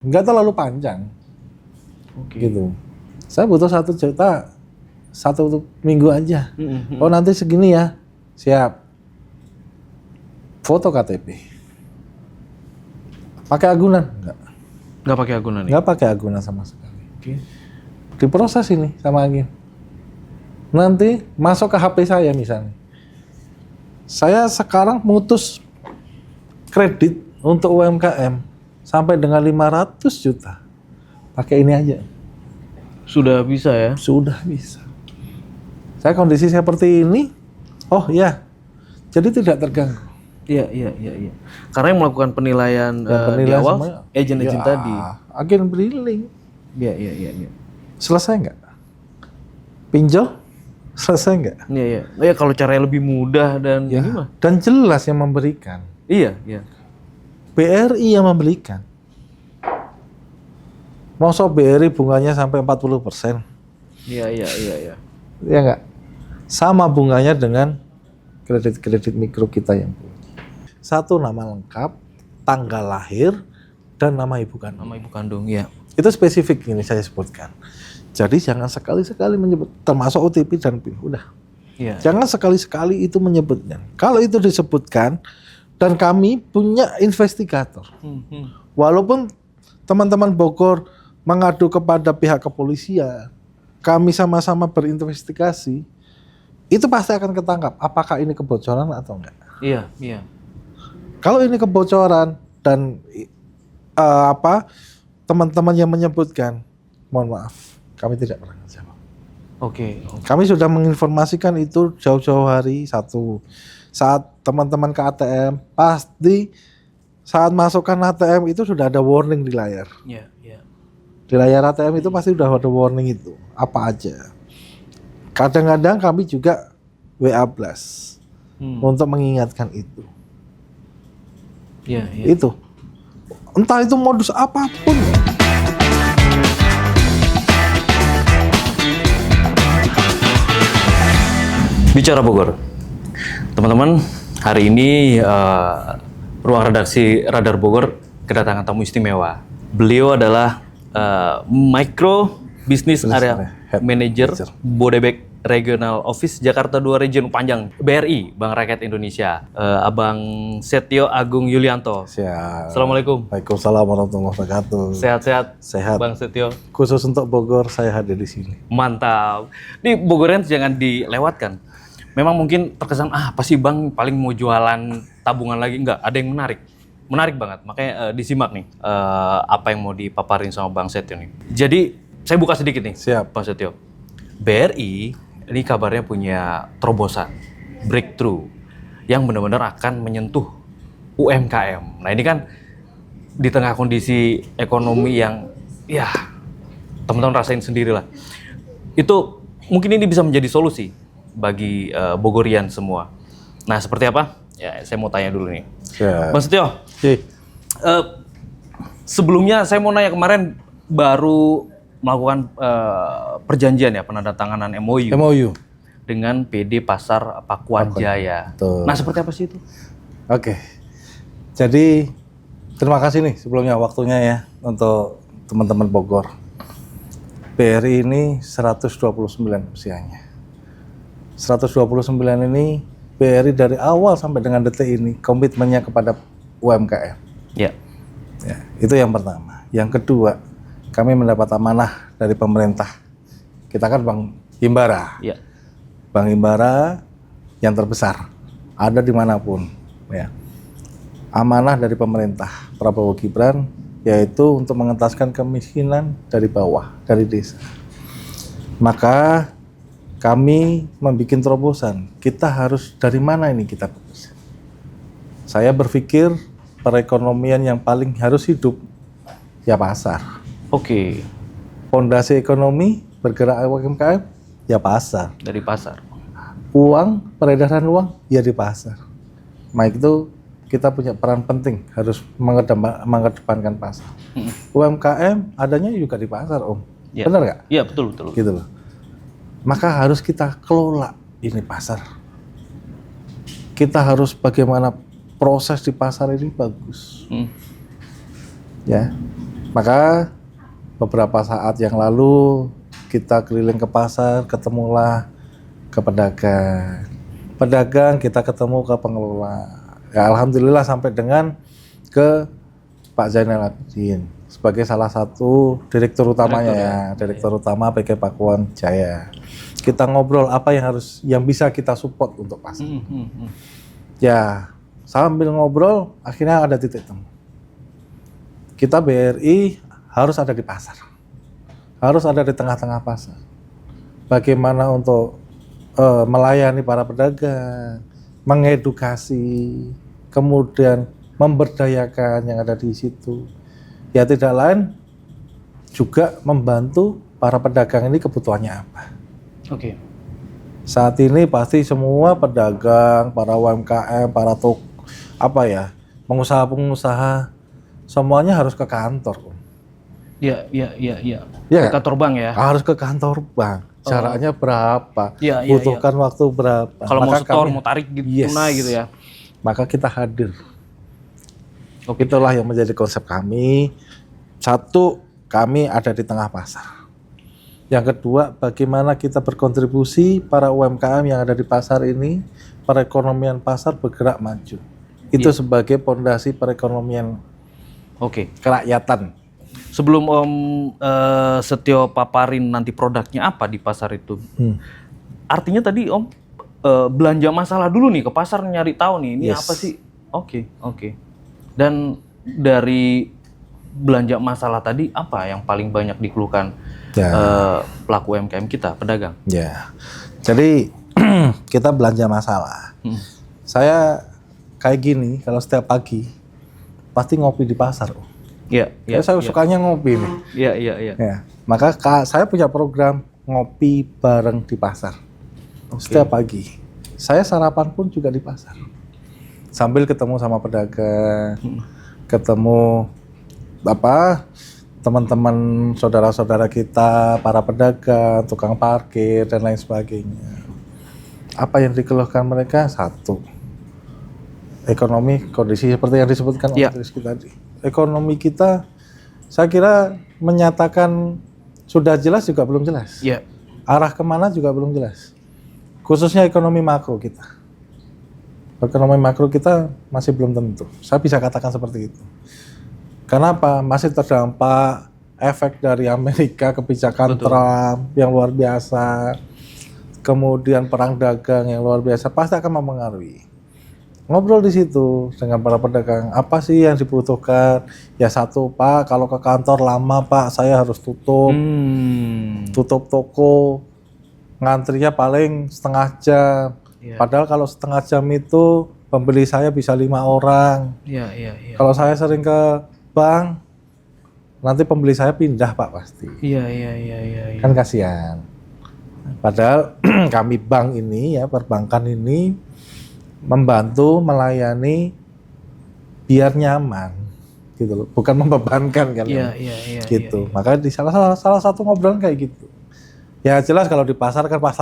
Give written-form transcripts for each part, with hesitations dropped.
nggak terlalu panjang. Oke. Gitu. Saya butuh 1 juta 1 minggu aja. Oh nanti segini ya, siap. Foto KTP. Pakai agunan? Nggak pakai agunan nih? Nggak pakai agunan sama sekali. Oke. Diproses ini sama agen. Nanti masuk ke HP saya misalnya. Saya sekarang mutus kredit untuk UMKM sampai dengan 500 juta. Pakai ini aja. Sudah bisa ya? Sudah bisa. Saya kondisi seperti ini, oh ya, jadi tidak terganggu. Iya. Karena yang melakukan penilaian, di awal, semuanya, agen-agen ya, tadi. Agen briling. Iya. Selesai nggak? Pinjol? Selesai nggak? Iya. Ya kalau caranya lebih mudah dan Ya, ini mah. dan jelas yang memberikan. Iya. BRI yang memberikan. Masa BRI bunganya sampai 40%? Iya. Ya nggak? Sama bunganya dengan kredit-kredit mikro kita yang punya. 1 nama lengkap, tanggal lahir, dan nama ibu kandung. Nama ibu kandung, ya. Itu spesifik ini saya sebutkan. Jadi jangan sekali-sekali menyebut, termasuk OTP dan PIN, udah. Iya. Jangan sekali-sekali itu menyebutnya. Kalau itu disebutkan, dan kami punya investigator. Walaupun teman-teman Bogor mengadu kepada pihak kepolisian, kami sama-sama berinvestigasi, itu pasti akan ketangkap apakah ini kebocoran atau enggak. Iya. Kalau ini kebocoran dan teman-teman yang menyebutkan, mohon maaf, kami tidak pernah menjawab. Oke. Kami sudah menginformasikan itu jauh-jauh hari. 1, saat teman-teman ke ATM, pasti saat masukkan ATM itu sudah ada warning di layar. Iya. Di layar ATM itu pasti sudah ada warning itu, apa aja. Kadang-kadang kami juga WA blast untuk mengingatkan itu. Iya. Itu. Entah itu modus apapun. Bicara Bogor, teman-teman, hari ini ruang redaksi Radar Bogor kedatangan tamu istimewa. Beliau adalah Micro Business Area Manager Bodebek Regional Office Jakarta 2 Region Panjang BRI Bank Rakyat Indonesia, Abang Setio Agung Yulianto. Siap. Assalamualaikum. Waalaikumsalam warahmatullahi wabarakatuh. Sehat-sehat, Sehat. Bang Setio. Khusus untuk Bogor saya hadir di sini. Mantap. Ini Bogorian jangan dilewatkan. Memang mungkin terkesan apa sih Bang paling mau jualan tabungan lagi? Enggak, ada yang menarik banget. Makanya disimak nih apa yang mau dipaparin sama Bang Setio nih. Jadi saya buka sedikit nih. Siap. Bang Setio. BRI ini kabarnya punya terobosan breakthrough yang benar-benar akan menyentuh UMKM. Nah ini kan di tengah kondisi ekonomi yang ya teman-teman rasain sendiri lah. Itu mungkin ini bisa menjadi solusi bagi Bogorian semua. Nah seperti apa? Ya saya mau tanya dulu nih. Siap. Bang Setio, sebelumnya saya mau nanya, kemarin baru melakukan perjanjian ya, penandatanganan MOU dengan PD Pasar Pakuan Jaya. Betul. Nah seperti apa sih itu? Oke. Jadi terima kasih nih sebelumnya waktunya ya untuk teman-teman Bogor. BRI ini 129 usianya. 129 ini BRI dari awal sampai dengan detik ini komitmennya kepada UMKM. Ya. Ya, itu yang pertama. Yang kedua, kami mendapat amanah dari pemerintah. Kita kan Bank Himbara. Ya. Bank Himbara yang terbesar, ada dimanapun. Ya. Amanah dari pemerintah Prabowo Gibran, yaitu untuk mengentaskan kemiskinan dari bawah, dari desa. Maka kami membuat terobosan. Kita harus dari mana ini kita bekerja? Saya berpikir perekonomian yang paling harus hidup ya pasar. Oke. Fondasi ekonomi bergerak UMKM ya pasar. Dari pasar. Uang, peredaran uang ya di pasar. Maka itu kita punya peran penting, harus mengedepankan pasar. UMKM adanya juga di pasar, Om. Ya. Benar nggak? Iya, betul. Gitu loh. Maka harus kita kelola ini pasar. Kita harus bagaimana proses di pasar ini bagus. Ya. Maka beberapa saat yang lalu kita keliling ke pasar, ketemulah ke pedagang. Pedagang kita ketemu ke pengelola. Ya alhamdulillah sampai dengan ke Pak Zainal Abidin sebagai salah satu direktur utamanya direktur utama PT Pakuan Jaya. Kita ngobrol apa yang bisa kita support untuk pasar. Ya, sambil ngobrol akhirnya ada titik temu. Kita BRI harus ada di pasar. Harus ada di tengah-tengah pasar. Bagaimana untuk melayani para pedagang, mengedukasi, kemudian memberdayakan yang ada di situ. Ya tidak lain juga membantu para pedagang ini kebutuhannya apa. Oke. Saat ini pasti semua pedagang, para UMKM, para pengusaha-pengusaha semuanya harus ke kantor. Iya. Iya Ke kan? kantor bank ya. Harus ke kantor bank. Jaraknya berapa? Iya. Butuhkan waktu berapa? Kalau mau Maka setor, kami- mau tarik gitu, Yes. tunai gitu ya. Maka kita hadir. Oke. Itulah yang menjadi konsep kami. Satu, kami ada di tengah pasar. Yang kedua, bagaimana kita berkontribusi para UMKM yang ada di pasar ini, perekonomian pasar bergerak maju. Itu sebagai pondasi perekonomian Oke. kerakyatan. Sebelum Om Setio paparin nanti produknya apa di pasar itu, artinya tadi Om belanja masalah dulu nih ke pasar nyari tahu nih ini Yes. apa sih? Oke. Dan dari belanja masalah tadi apa yang paling banyak dikeluhkan Ya. pelaku UMKM kita, pedagang? Ya, jadi kita belanja masalah. Saya kayak gini, kalau setiap pagi pasti ngopi di pasar. Iya. Saya sukanya ngopi nih. Iya. Ya, maka saya punya program ngopi bareng di pasar. Setiap pagi. Saya sarapan pun juga di pasar. Sambil ketemu sama pedagang, ketemu teman-teman saudara-saudara kita, para pedagang, tukang parkir dan lain sebagainya. Apa yang dikeluhkan mereka? Satu, ekonomi kondisi seperti yang disebutkan oleh Rizky tadi. Ekonomi kita, saya kira menyatakan sudah jelas juga belum jelas. Iya. Arah kemana juga belum jelas. Khususnya ekonomi makro kita. Ekonomi makro kita masih belum tentu. Saya bisa katakan seperti itu. Kenapa? Masih terdampak efek dari Amerika, kebijakan Trump yang luar biasa, kemudian perang dagang yang luar biasa, pasti akan mempengaruhi. Ngobrol di situ dengan para pedagang, apa sih yang dibutuhkan? Ya satu, Pak, kalau ke kantor lama, Pak, saya harus tutup toko, ngantrinya paling setengah jam. Padahal kalau setengah jam itu pembeli saya bisa 5 orang. Iya. Kalau saya sering ke bank, nanti pembeli saya pindah Pak pasti. Iya. Kan kasihan. Padahal kami bank ini ya, perbankan ini membantu melayani biar nyaman gitu loh, bukan membebankan kan. Iya. Gitu. Makanya di salah satu ngobrolan kayak gitu. Ya jelas kalau di pasar kan Pak,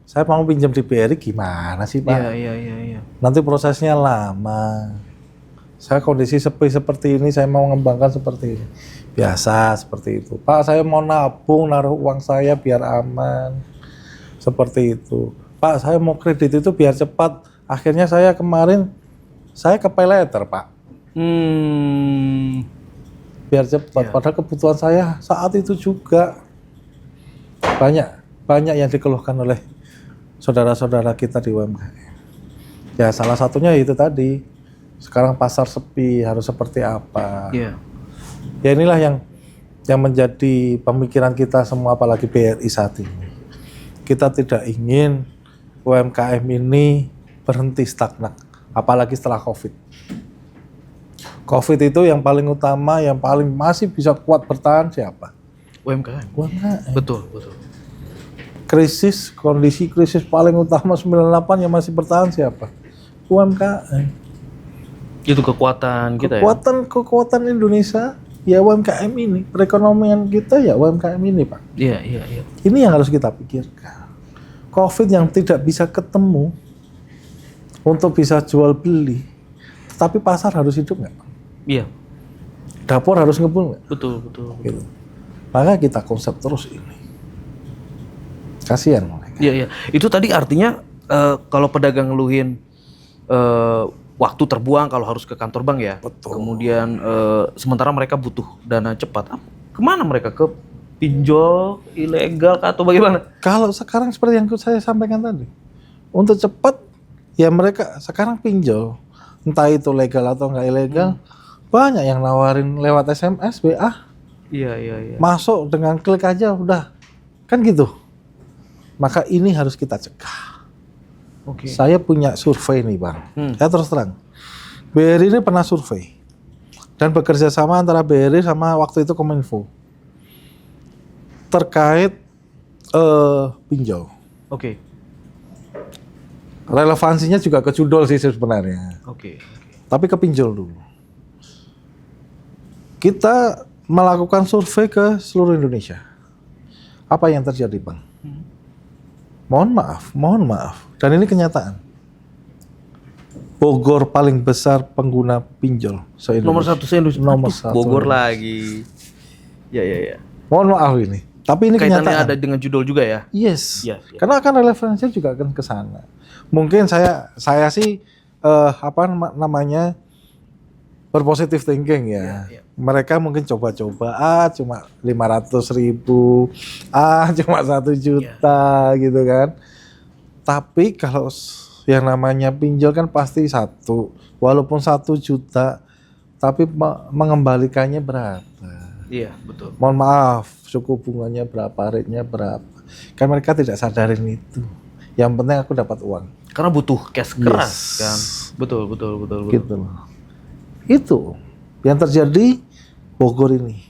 saya mau pinjam di BRI gimana sih Pak? Iya. Nanti prosesnya lama. Saya kondisi seperti ini, saya mau mengembangkan seperti ini. Biasa seperti itu. Pak, saya mau nabung, naruh uang saya biar aman. Seperti itu. Pak, saya mau kredit itu biar cepat. Akhirnya saya kemarin, saya ke pay letter, Pak. Biar cepat. Padahal kebutuhan saya saat itu juga banyak yang dikeluhkan oleh saudara-saudara kita di UMKM. Ya salah satunya itu tadi. Sekarang pasar sepi harus seperti apa? Iya. Ya inilah yang menjadi pemikiran kita semua, apalagi BRI saat ini. Kita tidak ingin UMKM ini berhenti stagnan, apalagi setelah COVID. COVID itu yang paling utama, yang paling masih bisa kuat bertahan siapa? UMKM. Betul. Kondisi krisis paling utama 98 yang masih bertahan siapa? UMKM. Itu kekuatan kita Kekuatan Indonesia ya UMKM ini, perekonomian kita ya UMKM ini Pak. Iya. Ini yang harus kita pikirkan. COVID yang tidak bisa ketemu untuk bisa jual beli, tetapi pasar harus hidup nggak Pak? Iya. Dapur harus ngebul nggak? Betul, betul. Gitu. Maka kita konsep terus ini. Kasihan mereka. Iya, iya. Itu tadi artinya kalau pedagang ngeluhin waktu terbuang kalau harus ke kantor bank ya. Betul. Kemudian sementara mereka butuh dana cepat. Kemana mereka? Ke pinjol ilegal kah, atau bagaimana? Kalau sekarang seperti yang saya sampaikan tadi, untuk cepat ya mereka sekarang pinjol, entah itu legal atau nggak ilegal, banyak yang nawarin lewat SMS, WA, Iya, iya, iya. masuk dengan klik aja udah, kan gitu. Maka ini harus kita cegah. Oke. Saya punya survei nih Bang, saya terus terang, BRI ini pernah survei dan bekerja sama antara BRI sama waktu itu Kominfo terkait pinjol. Oke. Relevansinya juga ke judul sih sebenarnya. Oke. Tapi ke pinjol dulu. Kita melakukan survei ke seluruh Indonesia. Apa yang terjadi, Bang? Mohon maaf. Dan ini kenyataan. Bogor paling besar pengguna pinjol se-Indonesia. Nomor satu se-Indonesia. Nomor Aduh, satu. Bogor lagi. Ya, ya, ya. Mohon maaf ini. Tapi ini Kaitannya kenyataan. ada dengan judul juga ya? Yes. Iya, iya. Karena akan relevansinya juga akan ke sana. Mungkin saya sih namanya berpositif thinking ya. Iya. Mereka mungkin coba-coba cuma 500.000, cuma 1 juta gitu kan. Tapi kalau yang namanya pinjol kan pasti satu, walaupun 1 juta, tapi mengembalikannya berapa? Iya, betul. Mohon maaf, suku bunganya berapa, rate-nya berapa. Kan mereka tidak sadarin itu. Yang penting aku dapat uang. Karena butuh cash keras Yes. kan. Betul. Gitu loh. Itu yang terjadi Bogor ini.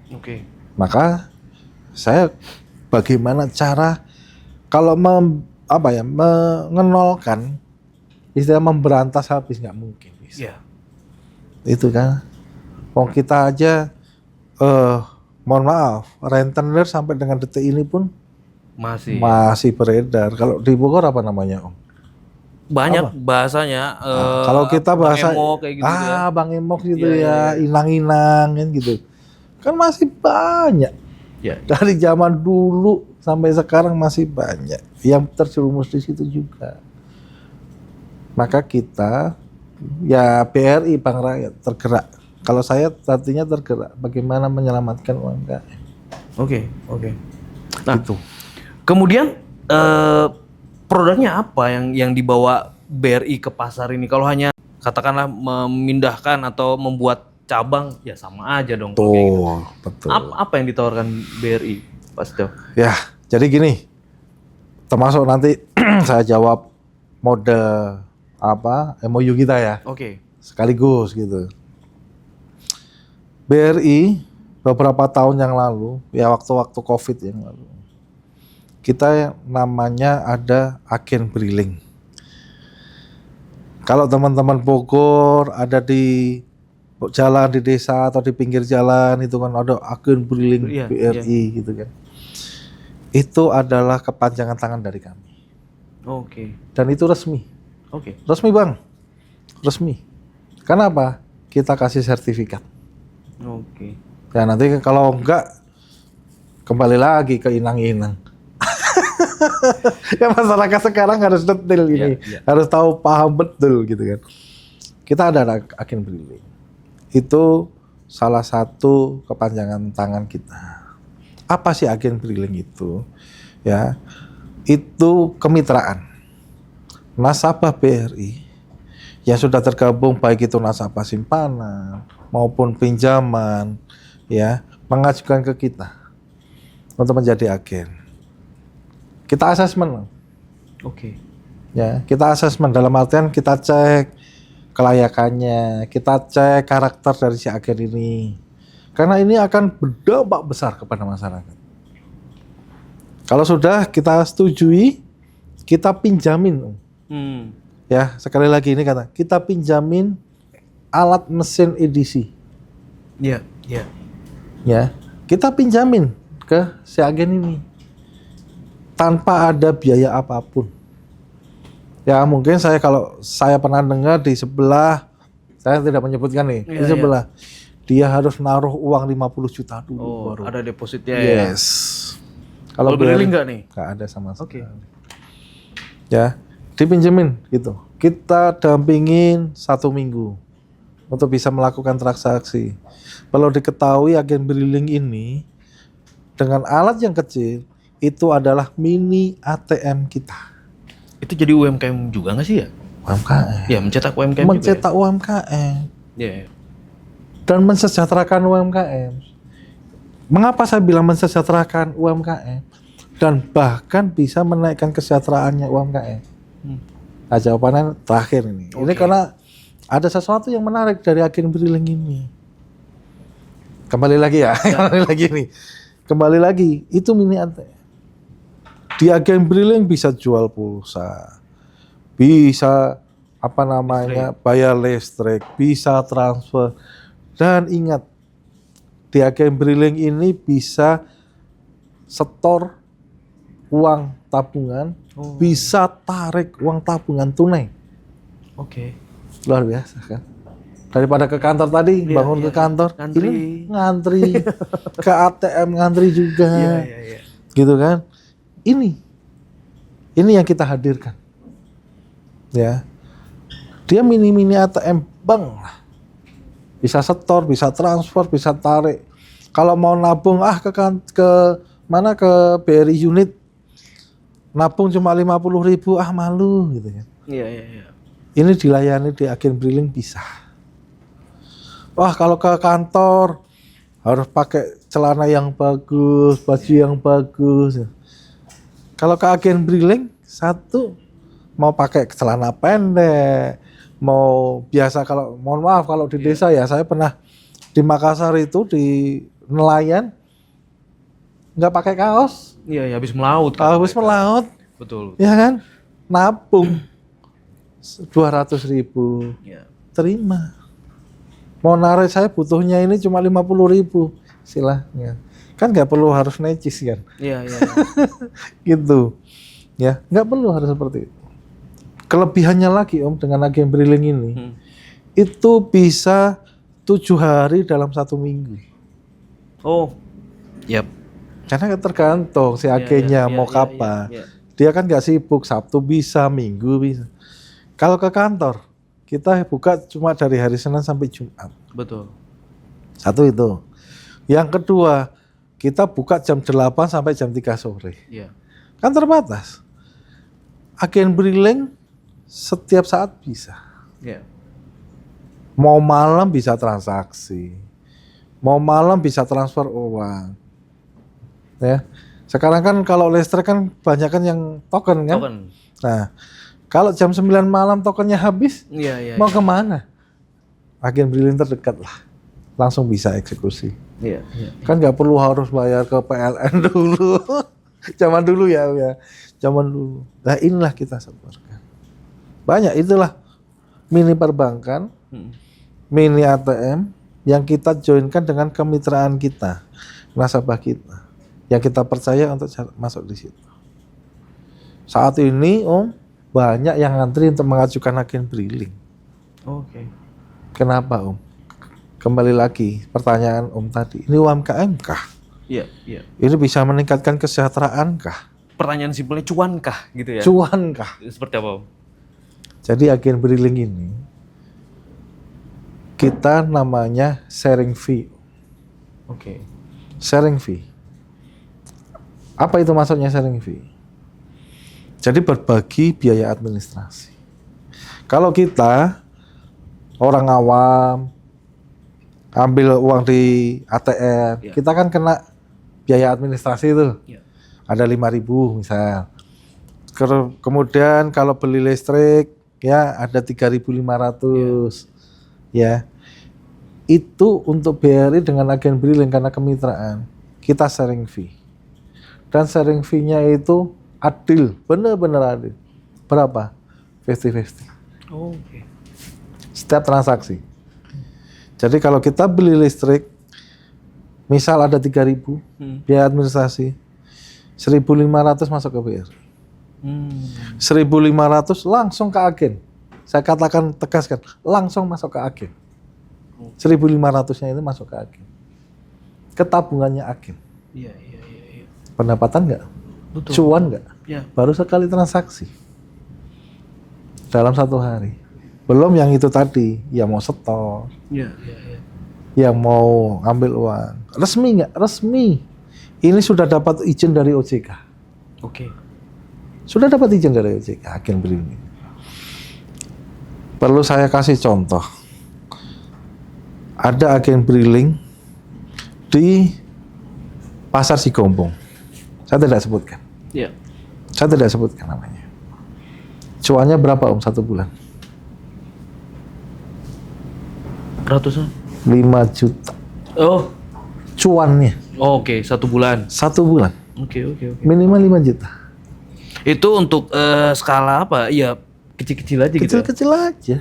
Oke. Maka saya bagaimana cara kalau mengenolkan, istilah memberantas habis nggak mungkin bisa. Iya. Itu kan. Wong kita aja mohon maaf, rentenir sampai dengan detik ini pun masih beredar. Kalau di Bogor apa namanya, Om? Banyak bahasanya. Kalau kita bahasa Bang Emok kayak gitu ya. Bang Emok gitu Iya, ya, inang-inang kan gitu. Kan masih banyak. Ya. Dari zaman dulu sampai sekarang masih banyak yang terjerumus di situ juga. Maka kita ya BRI Bank Rakyat tergerak. Kalau saya artinya tergerak bagaimana menyelamatkan UMKM. Oke. Nah, Gitu. kemudian produknya apa yang dibawa BRI ke pasar ini? Kalau hanya katakanlah memindahkan atau membuat cabang, ya sama aja dong. Kayak gitu. Betul. Apa yang ditawarkan BRI, Pak Setio? Ya, jadi gini. Termasuk nanti saya jawab mode MOU kita ya. Oke. Sekaligus gitu. BRI beberapa tahun yang lalu, ya waktu-waktu COVID yang lalu, kita namanya ada agen briling. Kalau teman-teman Bogor ada di jalan di desa atau di pinggir jalan itu kan ada agen briling Iya, BRI gitu kan. Itu adalah kepanjangan tangan dari kami. Oke. Dan itu resmi. Oke. Resmi Bang. Resmi. Karena apa? Kita kasih sertifikat. Oke. Ya nanti kalau enggak kembali lagi ke inang-inang. Ya masyarakat sekarang harus detail ini, Iya. harus tahu paham betul gitu kan. Kita ada agen briling. Itu salah satu kepanjangan tangan kita. Apa sih agen briling itu? Ya, itu kemitraan nasabah BRI yang sudah tergabung baik itu nasabah simpanan maupun pinjaman ya mengajukan ke kita untuk menjadi agen. Kita asesmen. Oke. Ya, kita asesmen dalam artian kita cek kelayakannya, kita cek karakter dari si agen ini. Karena ini akan berdampak besar kepada masyarakat. Kalau sudah kita setujui, kita pinjamin. Ya, sekali lagi ini kata, kita pinjamin alat mesin edisi. Iya. Ya, kita pinjamin ke si agen ini tanpa ada biaya apapun. Ya mungkin kalau saya pernah dengar di sebelah, saya tidak menyebutkan nih, di sebelah dia harus naruh uang 50 juta dulu Oh, baru. ada depositnya ya. Yes. Kalau BRI nggak nih? Nggak ada sama sekali. Oke. Ya, dipinjemin gitu. Kita dampingin 1 minggu untuk bisa melakukan transaksi. Perlu diketahui agen briling ini dengan alat yang kecil itu adalah mini ATM kita. Itu jadi UMKM juga nggak sih ya? UMKM. Ya, mencetak UMKM juga. Mencetak UMKM Ya. dan mensejahterakan UMKM. Mengapa saya bilang mensejahterakan UMKM dan bahkan bisa menaikkan kesejahteraannya UMKM? Nah, jawabannya terakhir ini. Ini karena ada sesuatu yang menarik dari agen briling ini. Kembali lagi ya, kembali lagi itu mini ATM. Di agen briling bisa jual pulsa, bisa bayar listrik, bisa transfer, dan ingat di agen briling ini bisa setor uang tabungan, bisa tarik uang tabungan tunai. Oke. Luar biasa kan? Daripada ke kantor tadi, bangun ke kantor, ini ngantri ke ATM, ngantri juga, gitu kan? Ini yang kita hadirkan, ya. Dia mini ATM bank, bisa setor, bisa transfer, bisa tarik. Kalau mau nabung, ke BRI unit, nabung cuma 50.000, malu, gitu kan? Iya. Ini dilayani di agen briling bisa. Wah, kalau ke kantor harus pakai celana yang bagus, baju yang bagus. Kalau ke agen briling, satu mau pakai celana pendek, mau biasa mohon maaf kalau di desa ya, saya pernah di Makassar itu di nelayan nggak pakai kaos. Iya, habis melaut kan. Habis melaut. Betul. Ya kan? Nabung 200.000. Iya. Terima. Mau narik saya butuhnya ini cuma 50.000, silahkan. Kan nggak perlu harus necis kan? Iya. Gitu, ya nggak perlu harus seperti itu. Kelebihannya lagi dengan agen briling ini, itu bisa 7 hari dalam 1 minggu. Oh, yap. Karena tergantung si agennya mau kapan. Dia kan nggak sibuk, Sabtu bisa, Minggu bisa. Kalau ke kantor, kita buka cuma dari hari Senin sampai Jumat. Betul. Satu itu. Yang kedua, kita buka jam 8 sampai jam 3 sore. Iya. Kan terbatas. Agen briling setiap saat bisa. Iya. Mau malam bisa transaksi. Mau malam bisa transfer uang. Ya. Sekarang kan kalau listrik kan banyak kan yang token kan? Token. Nah, kalau jam 9 malam tokennya habis, mau kemana? Agen briling terdekat lah, langsung bisa eksekusi. Iya. Kan nggak perlu harus bayar ke PLN dulu. Zaman dulu ya, zaman dulu. Nah inilah kita sebarkan. Banyak itulah mini perbankan, mini ATM yang kita joinkan dengan kemitraan kita, nasabah kita, yang kita percaya untuk masuk di situ. Saat ini banyak yang ngantri untuk mengajukan agen briling. Oke. Kenapa Kembali lagi pertanyaan tadi. Ini UMKM kah? Iya. Ini bisa meningkatkan kesejahteraan kah? Pertanyaan simpelnya cuan kah gitu ya? Cuan kah? Seperti apa? Jadi agen briling ini kita namanya sharing fee. Oke. Sharing fee. Apa itu maksudnya sharing fee? Jadi berbagi biaya administrasi. Kalau kita orang awam ambil uang di ATM, kita kan kena biaya administrasi itu. Ada 5.000 misal. Kemudian kalau beli listrik ya ada 3.500. Ya. Itu untuk BRI dengan agen briling karena kemitraan. Kita sharing fee. Dan sharing fee-nya itu adil, benar-benar adil. Berapa? 50-50. Oke. Setiap transaksi. Jadi kalau kita beli listrik, misal ada 3.000 biaya administrasi, 1.500 masuk ke BRI. 1.500 langsung ke agen. Saya katakan tegaskan, langsung masuk ke agen. 1.500-nya itu masuk ke agen. Ke tabungannya agen. Iya. Pendapatan nggak? Betul. Cuan nggak? Iya. Baru sekali transaksi. Dalam 1 hari. Belum yang itu tadi, yang mau setor, Iya. yang mau ambil uang. Resmi nggak? Resmi. Ini sudah dapat izin dari OJK. Oke. Sudah dapat izin dari OJK, agen BRI. Perlu saya kasih contoh. Ada agen briling di Pasar Cigombong. Saya tidak sebutkan. Iya. Saya tidak sebutkan namanya. Cuannya berapa 1 bulan? Ratusan. 5 juta. Oh. Cuannya Oke, 1 bulan. 1 bulan. Oke. Minimal 5 juta. Itu untuk skala apa? Iya, kecil-kecil aja gitu. Ya? Kecil-kecil aja.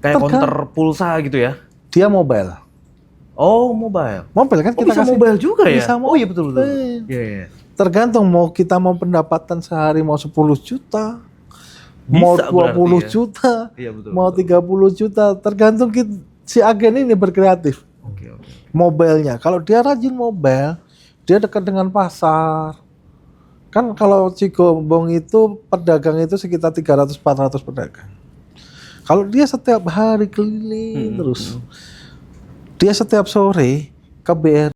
Kayak counter pulsa gitu ya. Dia mobile. Oh, mobile. Mobile kan Oh, kita bisa kasih. mobile juga ya? Bisa Oh iya betul. mobile. Iya. Tergantung kita mau pendapatan sehari mau 10 juta, Bisa mau berarti 20 ya? juta, Iya betul. mau 30 juta, tergantung si agen ini berkreatif. Oke. Mobilenya, kalau dia rajin mobile, dia dekat dengan pasar. Kan kalau Cigombong itu pedagang itu sekitar 300-400 pedagang. Kalau dia setiap hari keliling terus, dia setiap sore ke BRI